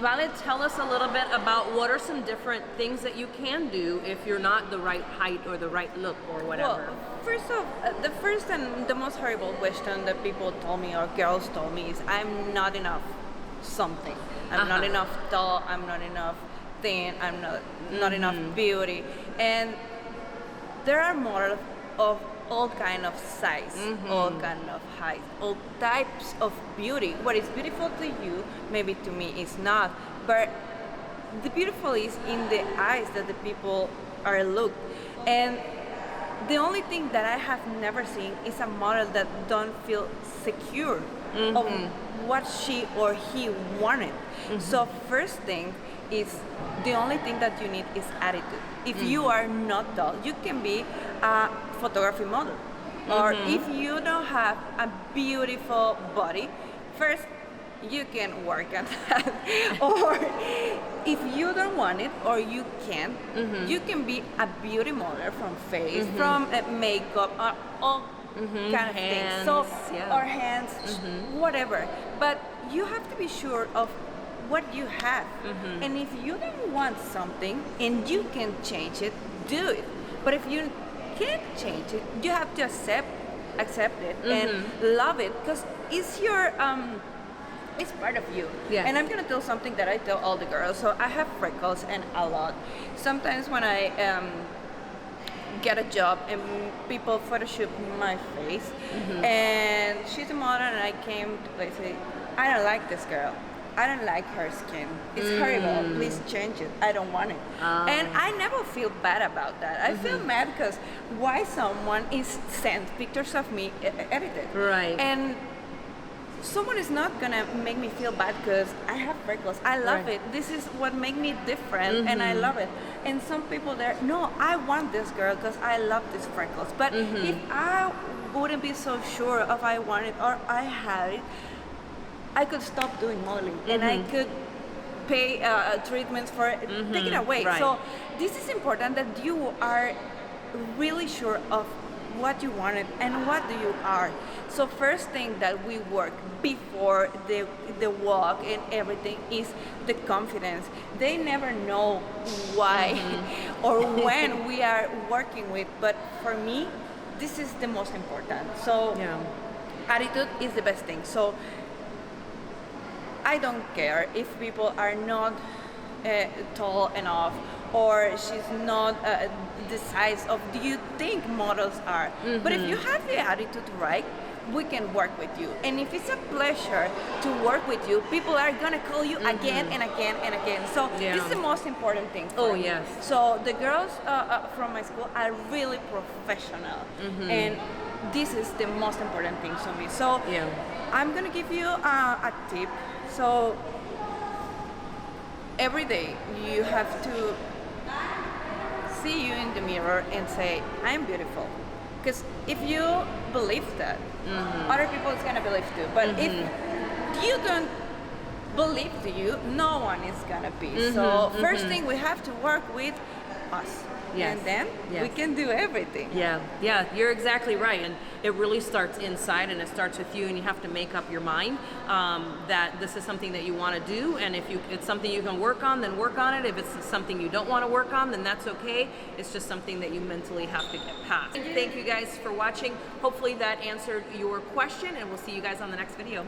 Vale, tell us a little bit about what are some different things that you can do if you're not the right height or the right look or whatever. Well, first off, the first and the most horrible question that people told me or girls told me is I'm not enough something. I'm not enough tall, I'm not enough thin, I'm not enough beauty. And there are models of all kind of size, all kind of height, all types of beauty. What is beautiful to you, maybe to me is not. But the beautiful is in the eyes that the people are looked. And the only thing that I have never seen is a model that don't feel secure of what she or he wanted. So first thing is the only thing that you need is attitude. If you are not tall, you can be a photography model. Or if you don't have a beautiful body, first you can work on that. Or if you don't want it or you can't, you can be a beauty model from face, from makeup, all kind of things. So, or hands, whatever. But you have to be sure of what you have. And if you don't want something and you can change it, do it. But if you can't change it, you have to accept it and love it, because it's your it's part of you. And I'm gonna tell something that I tell all the girls. So I have freckles and a lot. Sometimes when I get a job and people Photoshop my face, and she's a model, and I came to say, I don't like this girl. I don't like her skin. It's horrible. Please change it. I don't want it. And I never feel bad about that. I feel mad because why someone is sent pictures of me edited. Right. And someone is not gonna make me feel bad because I have freckles. I love it. This is what makes me different, and I love it. And some people there, no, I want this girl because I love these freckles. But if I wouldn't be so sure if I want it or I had it, I could stop doing modeling and I could pay treatments for it, take it away. So this is important that you are really sure of what you wanted and what do you are. So first thing that we work before the walk and everything is the confidence. They never know why or when we are working with, but for me, this is the most important. So attitude is the best thing. So I don't care if people are not tall enough or she's not the size of you think models are. But if you have the attitude right, we can work with you. And if it's a pleasure to work with you, people are gonna call you again and again and again. So this is the most important thing for me. So the girls from my school are really professional. And this is the most important thing to me. So I'm gonna give you a tip. So every day you have to see you in the mirror and say, I'm beautiful. Because if you believe that, other people is gonna believe too. But if you don't believe to you, no one is gonna be. So first thing we have to work with us. And then we can do everything. Yeah, you're exactly right. And it really starts inside, and it starts with you, and you have to make up your mind that this is something that you want to do. And if it's something you can work on, then work on it. If it's something you don't want to work on, then that's okay. It's just something that you mentally have to get past. Thank you guys for watching. Hopefully that answered your question, and we'll see you guys on the next video.